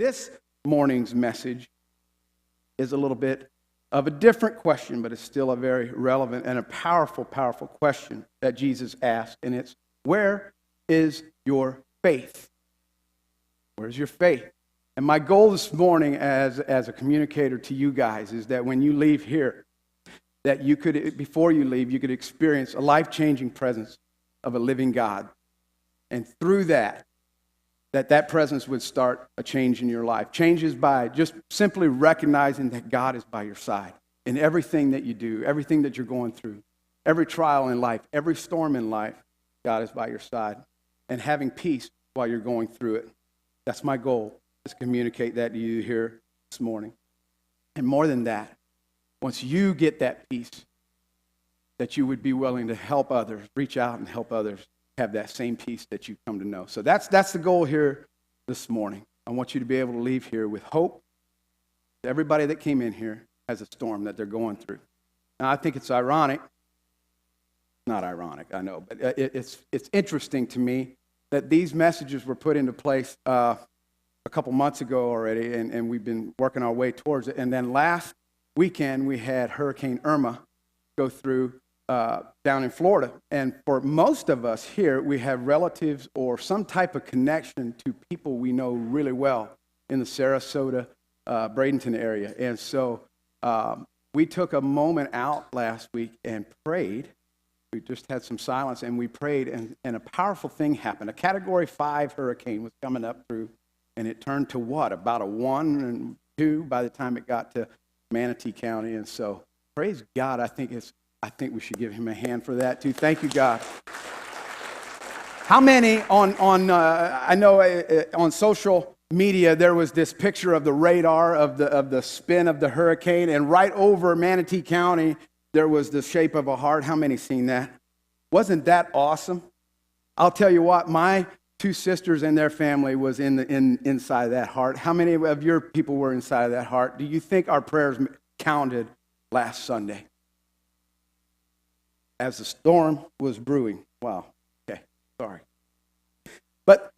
This morning's message is a little bit of a different question, but it's still a very relevant and a powerful, powerful question that Jesus asked. And it's, where is your faith? Where's your faith? And my goal this morning as a communicator to you guys is that when you leave here, that you could, before you leave, you could experience a life-changing presence of a living God. And through that presence would start a change in your life. Changes by just simply recognizing that God is by your side in everything that you do, everything that you're going through, every trial in life, every storm in life, God is by your side. And having peace while you're going through it. That's my goal, is to communicate that to you here this morning. And more than that, once you get that peace, that you would be willing to help others, reach out and help others have that same peace that you come to know. So that's the goal here this morning. I want you to be able to leave here with hope. Everybody that came in here has a storm that they're going through. Now, I think it's ironic. Not ironic, I know, but it's interesting to me that these messages were put into place a couple months ago already, and we've been working our way towards it. And then last weekend, we had Hurricane Irma go through down in Florida. And for most of us here, we have relatives or some type of connection to people we know really well in the Sarasota, Bradenton area. And so we took a moment out last week and prayed. We just had some silence, and we prayed, and a powerful thing happened. A Category 5 hurricane was coming up through, and it turned to what? About a 1 and 2 by the time it got to Manatee County. And so, praise God, I think we should give him a hand for that, too. Thank you, God. How many I know on social media, there was this picture of the radar of the spin of the hurricane, and right over Manatee County, there was the shape of a heart. How many seen that? Wasn't that awesome? I'll tell you what, my two sisters and their family was inside that heart. How many of your people were inside of that heart? Do you think our prayers counted last Sunday as the storm was brewing? Wow. Okay, sorry. But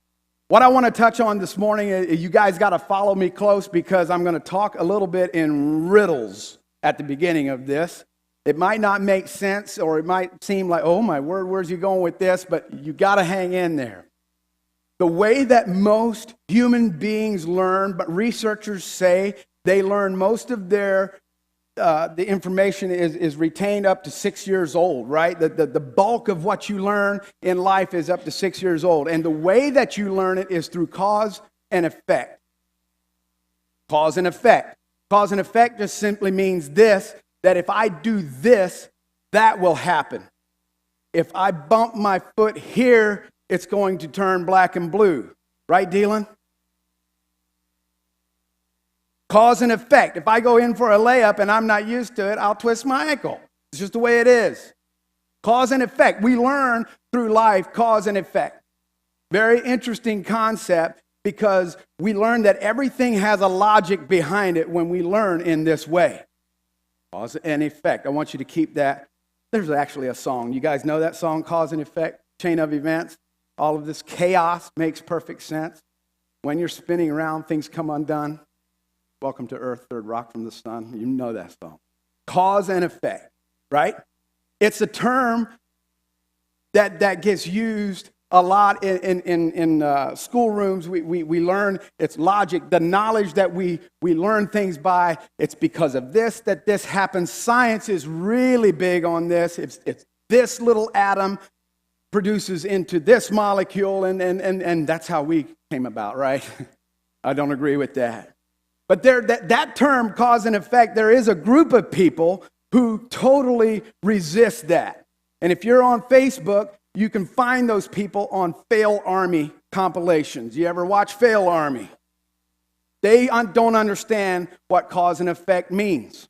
what I want to touch on this morning, you guys got to follow me close, because I'm going to talk a little bit in riddles at the beginning of this. It might not make sense, or it might seem like, oh my word, where's he going with this? But you got to hang in there. The way that most human beings learn, but researchers say they learn most of their the information is retained up to 6 years old, right? The bulk of what you learn in life is up to 6 years old. And the way that you learn it is through cause and effect. Cause and effect. Cause and effect just simply means this, that if I do this, that will happen. If I bump my foot here, it's going to turn black and blue. Right, Dylan? Cause and effect. If I go in for a layup and I'm not used to it, I'll twist my ankle. It's just the way it is. Cause and effect. We learn through life cause and effect. Very interesting concept, because we learn that everything has a logic behind it when we learn in this way. Cause and effect. I want you to keep that. There's actually a song. You guys know that song, Cause and Effect? Chain of events. All of this chaos makes perfect sense. When you're spinning around, things come undone. Welcome to Earth, third rock from the sun. You know that song. Cause and effect, right? It's a term that gets used a lot in schoolrooms. We learn it's logic. The knowledge that we learn things by, it's because of this that this happens. Science is really big on this. It's this little atom produces into this molecule, and that's how we came about, right? I don't agree with that. But that term, cause and effect, there is a group of people who totally resist that. And if you're on Facebook, you can find those people on Fail Army compilations. You ever watch Fail Army? They don't understand what cause and effect means.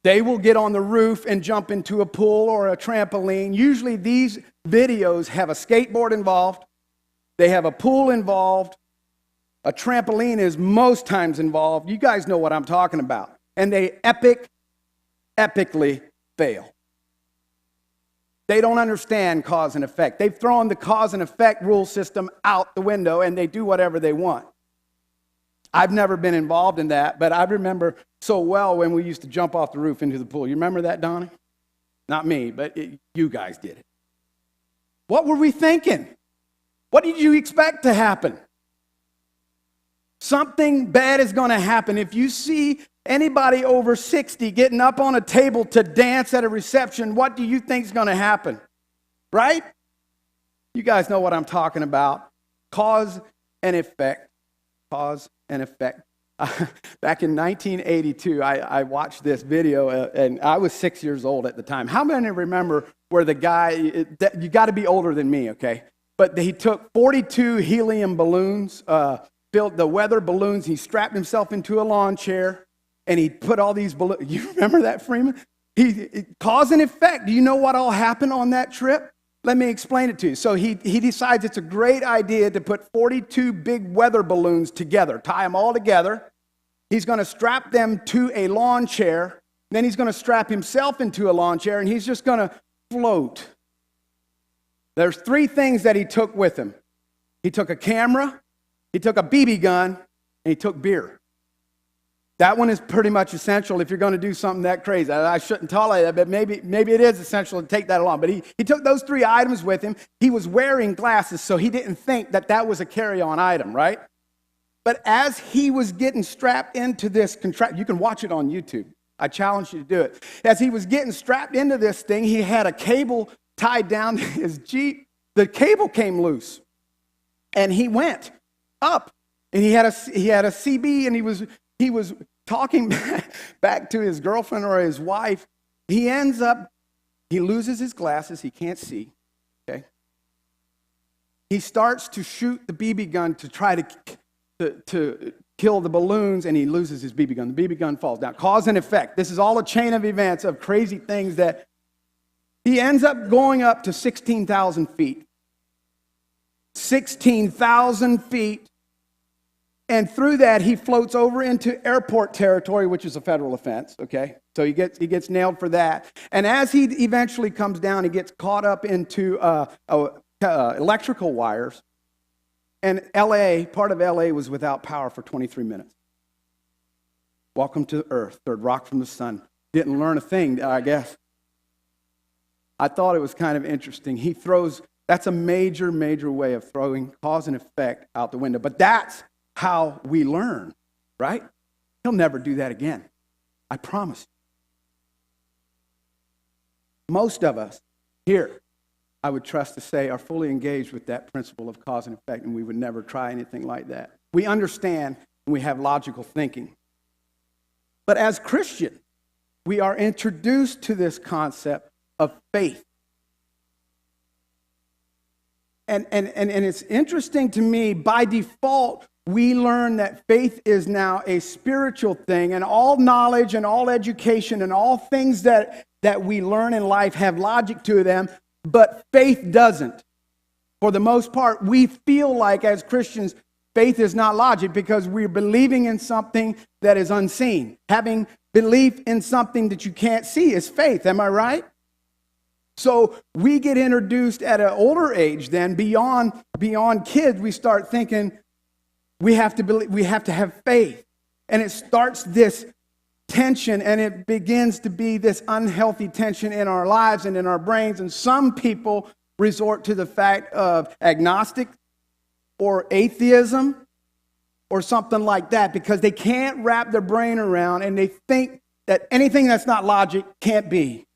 They will get on the roof and jump into a pool or a trampoline. Usually these videos have a skateboard involved. They have a pool involved. A trampoline is most times involved. You guys know what I'm talking about. And they epically fail. They don't understand cause and effect. They've thrown the cause and effect rule system out the window, and they do whatever they want. I've never been involved in that, but I remember so well when we used to jump off the roof into the pool. You remember that, Donnie? Not me, but you guys did it. What were we thinking? What did you expect to happen? Something bad is going to happen. If you see anybody over 60 getting up on a table to dance at a reception, what do you think is going to happen? Right? You guys know what I'm talking about. Cause and effect. Cause and effect. Back in 1982, I watched this video, and I was 6 years old at the time. How many remember where the guy, you got to be older than me, okay? But he took 42 helium balloons, filled the weather balloons, he strapped himself into a lawn chair, and he put all these balloons. You remember that, Freeman? Cause and effect. Do you know what all happened on that trip? Let me explain it to you. So he decides it's a great idea to put 42 big weather balloons together, tie them all together. He's going to strap them to a lawn chair. Then he's going to strap himself into a lawn chair, and he's just going to float. There's 3 things that he took with him. He took a camera, he took a BB gun, and he took beer. That one is pretty much essential if you're going to do something that crazy. I shouldn't tolerate that, but maybe it is essential to take that along. But he took those 3 items with him. He was wearing glasses, so he didn't think that was a carry-on item, right? But as he was getting strapped into this contraption, you can watch it on YouTube. I challenge you to do it. As he was getting strapped into this thing, he had a cable tied down to his Jeep. The cable came loose, and he went up, and he had a CB, and he was talking back to his girlfriend or his wife. He loses his glasses. He can't see, okay? He starts to shoot the BB gun to try to kill the balloons, and he loses his BB gun. The BB gun falls. Now, cause and effect. This is all a chain of events of crazy things that he ends up going up to 16,000 feet. 16,000 feet. And through that, he floats over into airport territory, which is a federal offense, okay? So he gets nailed for that. And as he eventually comes down, he gets caught up into electrical wires. And part of LA was without power for 23 minutes. Welcome to Earth, third rock from the sun. Didn't learn a thing, I guess. I thought it was kind of interesting. That's a major, major way of throwing cause and effect out the window. But that's how we learn, right? He'll never do that again. I promise you. Most of us here, I would trust to say, are fully engaged with that principle of cause and effect, and we would never try anything like that. We understand and we have logical thinking. But as Christians, we are introduced to this concept of faith. And it's interesting to me, by default, we learn that faith is now a spiritual thing, and all knowledge and all education and all things that we learn in life have logic to them, but faith doesn't. For the most part, we feel like as Christians, faith is not logic because we're believing in something that is unseen. Having belief in something that you can't see is faith, am I right? So we get introduced at an older age then, beyond kids, we start thinking, we have to believe, we have to have faith. And it starts this tension, and it begins to be this unhealthy tension in our lives and in our brains. And some people resort to the fact of agnostic or atheism or something like that because they can't wrap their brain around, and they think that anything that's not logic can't be.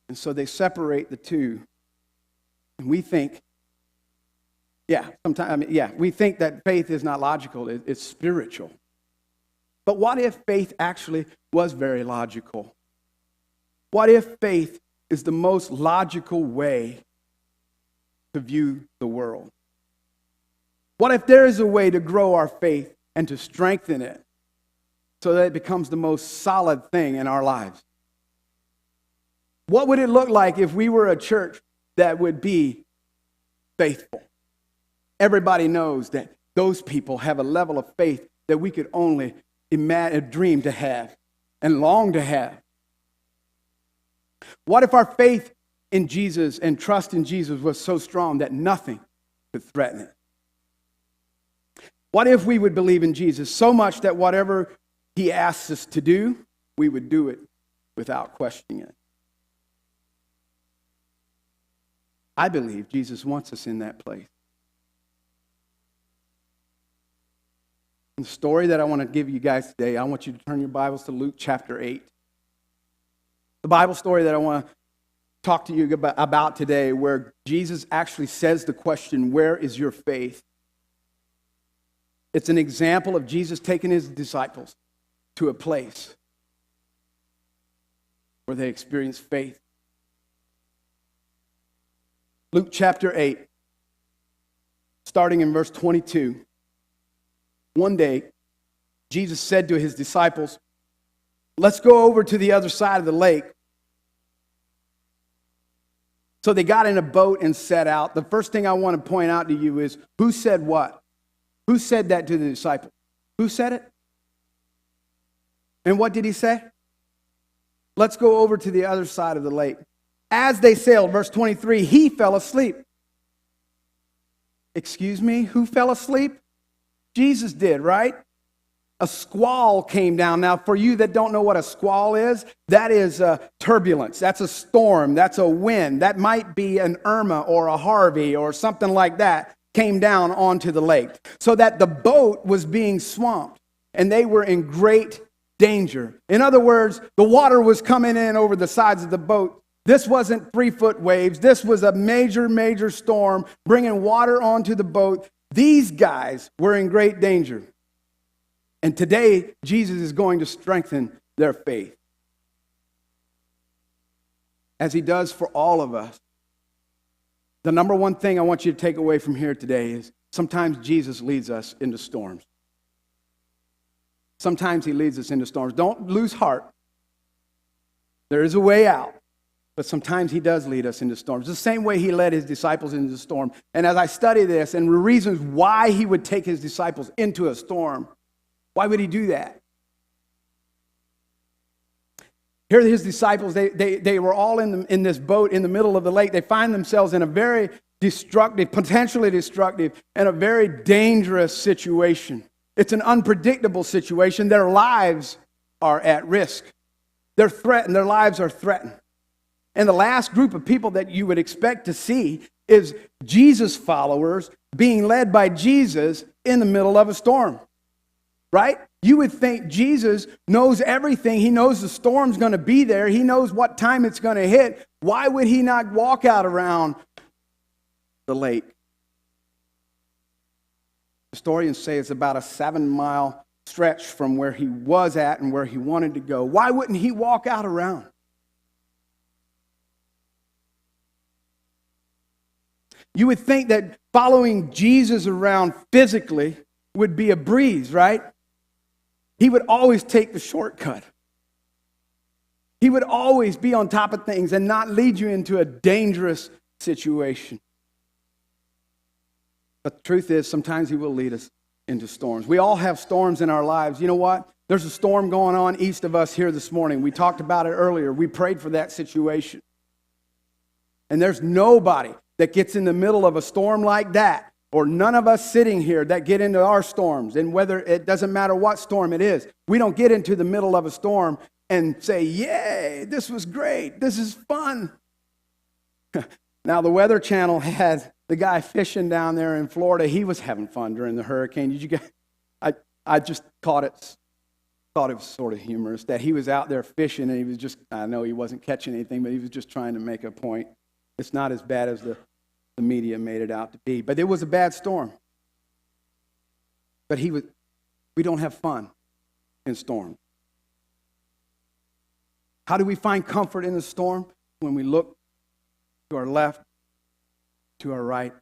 And so they separate the two. And we think, we think that faith is not logical, it's spiritual. But what if faith actually was very logical? What if faith is the most logical way to view the world? What if there is a way to grow our faith and to strengthen it so that it becomes the most solid thing in our lives? What would it look like if we were a church that would be faithful? Everybody knows that those people have a level of faith that we could only dream to have and long to have. What if our faith in Jesus and trust in Jesus was so strong that nothing could threaten it? What if we would believe in Jesus so much that whatever he asks us to do, we would do it without questioning it? I believe Jesus wants us in that place. The story that I want to give you guys today, I want you to turn your Bibles to Luke chapter 8. The Bible story that I want to talk to you about today, where Jesus actually says the question, where is your faith? It's an example of Jesus taking his disciples to a place where they experience faith. Luke chapter 8, starting in verse 22. One day, Jesus said to his disciples, let's go over to the other side of the lake. So they got in a boat and set out. The first thing I want to point out to you is, who said what? Who said that to the disciples? Who said it? And what did he say? Let's go over to the other side of the lake. As they sailed, verse 23, he fell asleep. Excuse me, who fell asleep? Jesus did, right? A squall came down. Now, for you that don't know what a squall is, that is turbulence. That's a storm. That's a wind. That might be an Irma or a Harvey or something like that came down onto the lake. So that the boat was being swamped and they were in great danger. In other words, the water was coming in over the sides of the boat. This wasn't 3-foot waves. This was a major, major storm bringing water onto the boat. These guys were in great danger. And today, Jesus is going to strengthen their faith, as he does for all of us. The number one thing I want you to take away from here today is sometimes Jesus leads us into storms. Sometimes he leads us into storms. Don't lose heart. There is a way out. But sometimes he does lead us into storms. The same way he led his disciples into the storm. And as I study this and the reasons why he would take his disciples into a storm, why would he do that? Here his disciples, they were all in this boat in the middle of the lake. They find themselves in a very destructive, potentially destructive, and a very dangerous situation. It's an unpredictable situation. Their lives are at risk. They're threatened. Their lives are threatened. And the last group of people that you would expect to see is Jesus followers being led by Jesus in the middle of a storm. Right? You would think Jesus knows everything. He knows the storm's going to be there. He knows what time it's going to hit. Why would he not walk out around the lake? Historians say it's about a 7-mile stretch from where he was at and where he wanted to go. Why wouldn't he walk out around? You would think that following Jesus around physically would be a breeze, right? He would always take the shortcut. He would always be on top of things and not lead you into a dangerous situation. But the truth is, sometimes he will lead us into storms. We all have storms in our lives. You know what? There's a storm going on east of us here this morning. We talked about it earlier. We prayed for that situation. And there's nobody that gets in the middle of a storm like that, or none of us sitting here that get into our storms, and whether it doesn't matter what storm it is, we don't get into the middle of a storm and say, yay, this was great, this is fun. Now, the Weather Channel had the guy fishing down there in Florida. He was having fun during the hurricane. Did you get? I just thought it was sort of humorous that he was out there fishing and he was just, I know he wasn't catching anything, but he was just trying to make a point. It's not as bad as the media made it out to be. But it was a bad storm. But we don't have fun in storms. How do we find comfort in the storm? When we look to our left, to our right,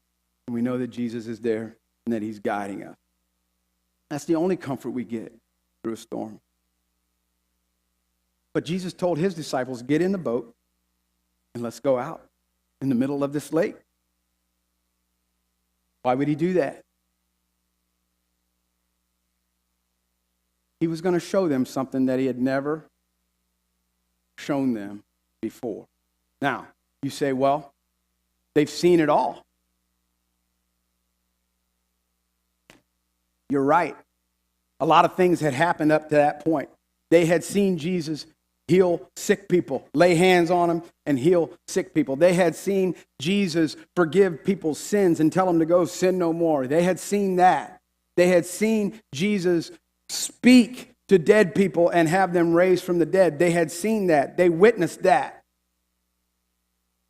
and we know that Jesus is there and that he's guiding us. That's the only comfort we get through a storm. But Jesus told his disciples, get in the boat and let's go out in the middle of this lake. Why would he do that? He was going to show them something that he had never shown them before. Now, you say, well, they've seen it all. You're right. A lot of things had happened up to that point. They had seen Jesus heal sick people, lay hands on them and heal sick people. They had seen Jesus forgive people's sins and tell them to go sin no more. They had seen that. They had seen Jesus speak to dead people and have them raised from the dead. They had seen that. They witnessed that.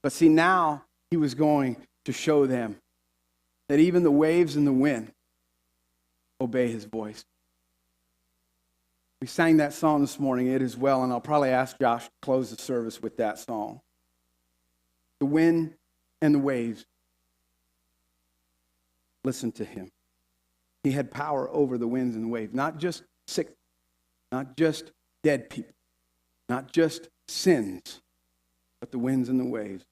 But see, now he was going to show them that even the waves and the wind obey his voice. We sang that song this morning, It Is Well, and I'll probably ask Josh to close the service with that song. The wind and the waves, listen to him. He had power over the winds and the waves, not just sick, not just dead people, not just sins, but the winds and the waves.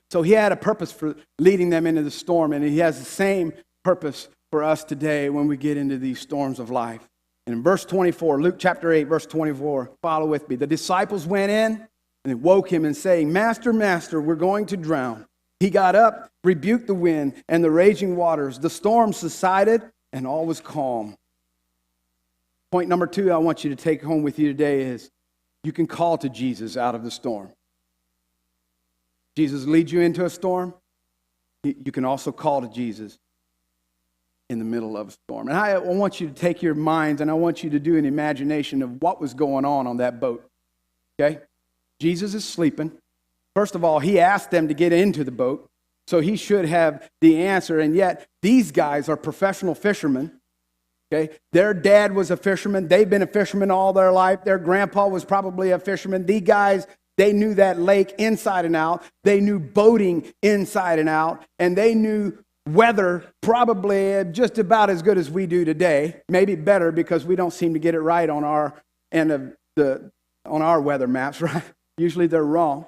So he had a purpose for leading them into the storm, and he has the same purpose for us today when we get into these storms of life. And in verse 24, Luke chapter 8, verse 24, follow with me. The disciples went in and they woke him and saying, Master, Master, we're going to drown. He got up, rebuked the wind and the raging waters. The storm subsided and all was calm. Point number 2 I want you to take home with you today is you can call to Jesus out of the storm. Jesus leads you into a storm. You can also call to Jesus in the middle of a storm. And I want you to take your minds and I want you to do an imagination of what was going on that boat. Okay? Jesus is sleeping. First of all, he asked them to get into the boat, so he should have the answer. And yet, these guys are professional fishermen. Okay? Their dad was a fisherman. They've been a fisherman all their life. Their grandpa was probably a fisherman. These guys, they knew that lake inside and out. They knew boating inside and out. And they knew weather probably just about as good as we do today, maybe better because we don't seem to get it right on our end of on our weather maps, right? Usually they're wrong.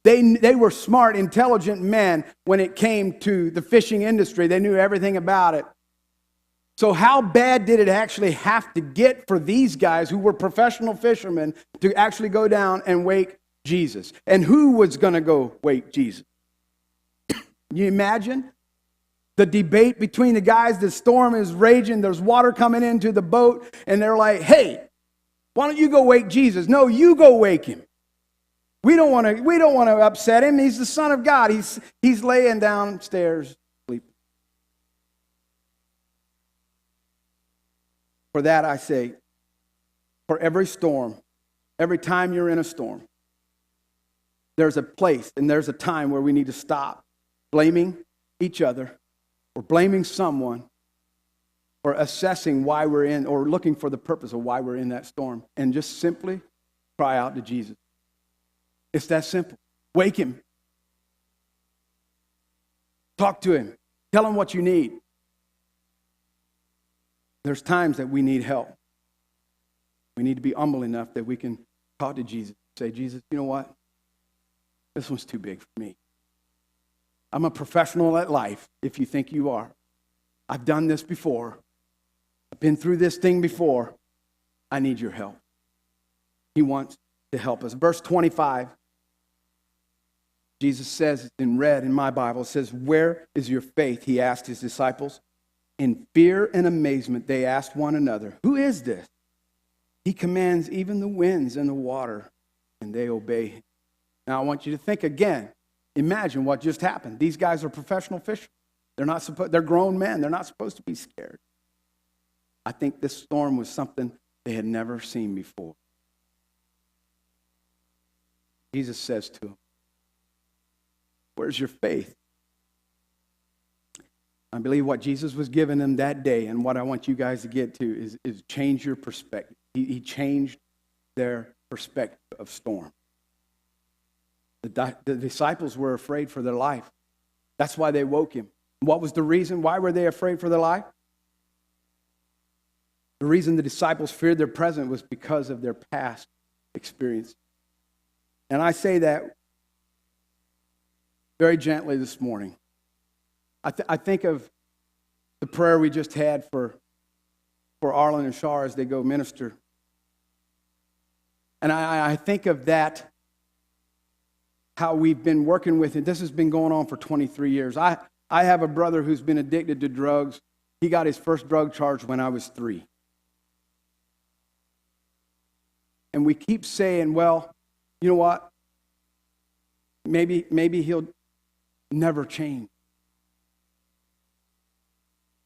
They were smart, intelligent men when it came to the fishing industry. They knew everything about it. So how bad did it actually have to get for these guys who were professional fishermen to actually go down and wake Jesus? And who was going to go wake Jesus? Can you imagine? The debate between the guys, the storm is raging, there's water coming into the boat, and they're like, hey, why don't you go wake Jesus? No, you go wake him. We don't want to upset him. He's the Son of God. He's laying downstairs sleeping. For that I say, for every storm, every time you're in a storm, there's a place and there's a time where we need to stop blaming each other or blaming someone or assessing why we're in or looking for the purpose of why we're in that storm and just simply cry out to Jesus. It's that simple. Wake him. Talk to him. Tell him what you need. There's times that we need help. We need to be humble enough that we can talk to Jesus. Say, Jesus, you know what? This one's too big for me. I'm a professional at life, if you think you are. I've done this before. I've been through this thing before. I need your help. He wants to help us. Verse 25, Jesus says, in red in my Bible, it says, where is your faith? He asked his disciples. In fear and amazement, they asked one another, who is this? He commands even the winds and the water, and they obey him. Now I want you to think again. Imagine what just happened. These guys are professional fishermen. They're grown men. They're not supposed to be scared. I think this storm was something they had never seen before. Jesus says to them, where's your faith? I believe what Jesus was giving them that day and what I want you guys to get to is change your perspective. He changed their perspective of storm. The disciples were afraid for their life. That's why they woke him. What was the reason? Why were they afraid for their life? The reason the disciples feared their present was because of their past experience. And I say that very gently this morning. I think of the prayer we just had for Arlen and Shar as they go minister. And I think of that, how we've been working with it. This has been going on for 23 years. I have a brother who's been addicted to drugs He got his first drug charge when I was 3. And we keep saying, well, you know what? Maybe he'll never change.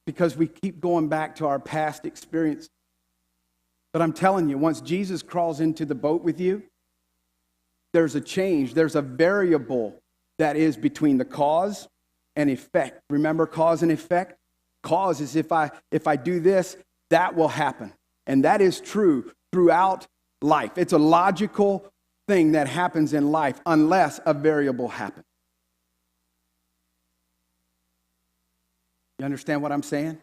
Because we keep going back to our past experience. But I'm telling you, once Jesus crawls into the boat with you, there's a change. There's a variable that is between the cause and effect. Remember cause and effect? Cause is if I do this, that will happen. And that is true throughout life. It's a logical thing that happens in life unless a variable happens. You understand what I'm saying?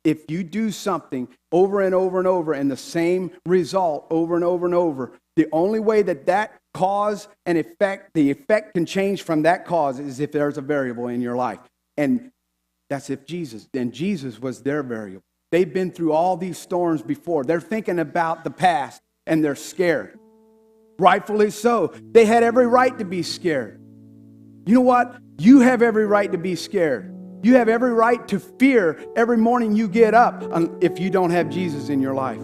If you do something over and over and over and the same result over and over and over, the only way that cause and effect, the effect can change from that cause is if there's a variable in your life. And that's if Jesus was their variable. They've been through all these storms before. They're thinking about the past and they're scared. Rightfully so. They had every right to be scared. You know what? You have every right to be scared. You have every right to fear every morning you get up if you don't have Jesus in your life.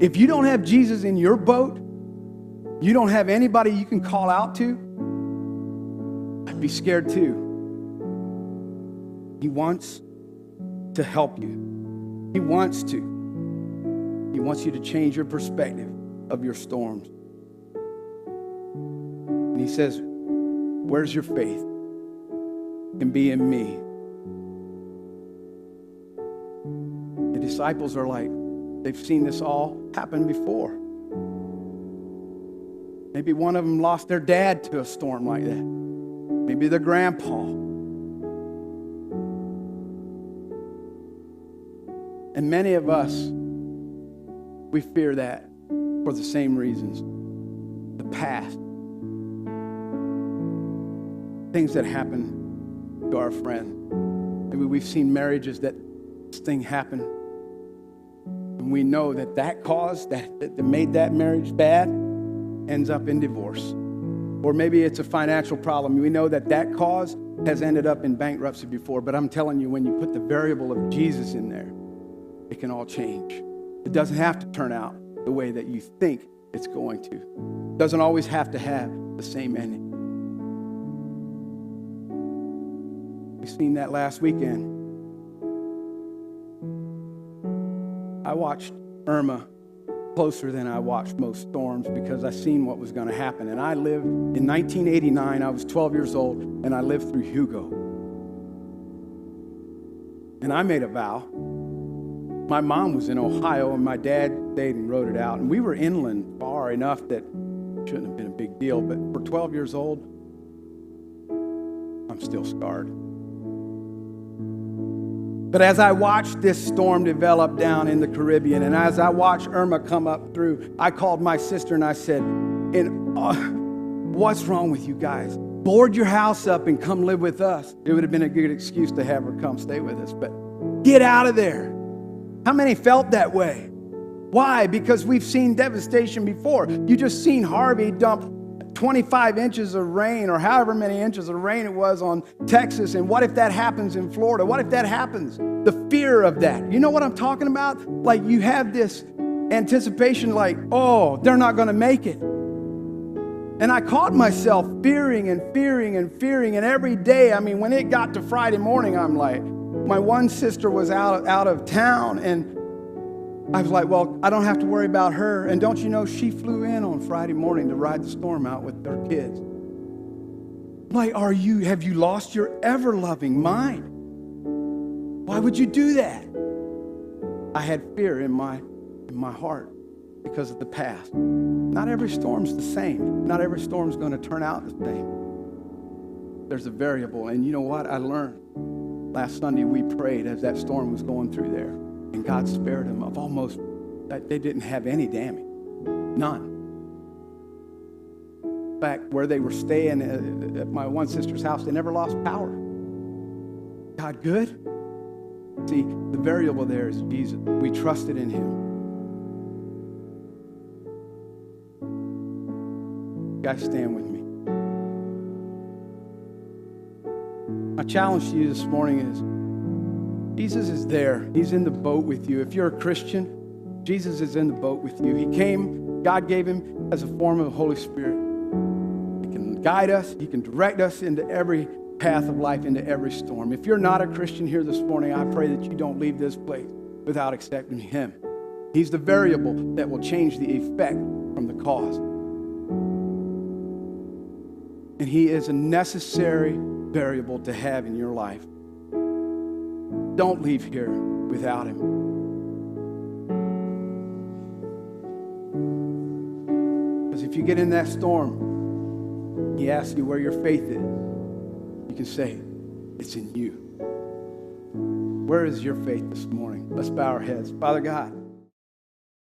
If you don't have Jesus in your boat, you don't have anybody you can call out to, I'd be scared too. He wants to help you. He wants to. He wants you to change your perspective of your storms. And he says, where's your faith? It can be in me. The disciples are like, they've seen this all happen before. Maybe one of them lost their dad to a storm like that. Maybe their grandpa. And many of us, we fear that for the same reasons. The past. Things that happen to our friend. Maybe we've seen marriages that this thing happened. And we know that cause that made that marriage bad ends up in divorce. Or maybe it's a financial problem. We know that cause has ended up in bankruptcy before. But I'm telling you, when you put the variable of Jesus in there, it can all change. It doesn't have to turn out the way that you think it's going to. It doesn't always have to have the same ending. We've seen that last weekend. I watched Irma closer than I watched most storms because I seen what was going to happen. And I lived in 1989. I was 12 years old, and I lived through Hugo. And I made a vow. My mom was in Ohio, and my dad stayed and wrote it out. And we were inland far enough that it shouldn't have been a big deal. But for 12 years old, I'm still scarred. But as I watched this storm develop down in the Caribbean, and as I watched Irma come up through, I called my sister and I said, what's wrong with you guys? Board your house up and come live with us. It would have been a good excuse to have her come stay with us. But get out of there. How many felt that way? Why? Because we've seen devastation before. You just seen Harvey dump 25 inches of rain or however many inches of rain it was on Texas. And what if that happens in Florida? What if that happens? The fear of that. You know what I'm talking about? Like you have this anticipation like, oh, they're not going to make it. And I caught myself fearing and fearing and fearing. And every day, I mean, when it got to Friday morning, I'm like, my one sister was out of town, and I was like, well, I don't have to worry about her. And don't you know, she flew in on Friday morning to ride the storm out with their kids. Like, have you lost your ever-loving mind? Why would you do that? I had fear in my heart because of the past. Not every storm's the same. Not every storm's going to turn out the same. There's a variable. And you know what? I learned. Last Sunday we prayed as that storm was going through there, and God spared them of almost, that they didn't have any damage. None. In fact, where they were staying at my one sister's house, they never lost power. God good? See, the variable there is Jesus. We trusted in him. You guys stand with me. My challenge to you this morning is Jesus is there. He's in the boat with you. If you're a Christian, Jesus is in the boat with you. He came, God gave him as a form of the Holy Spirit. He can guide us. He can direct us into every path of life, into every storm. If you're not a Christian here this morning, I pray that you don't leave this place without accepting him. He's the variable that will change the effect from the cause. And he is a necessary variable to have in your life. Don't leave here without him. Because if you get in that storm, he asks you where your faith is. You can say, it's in you. Where is your faith this morning? Let's bow our heads. Father God,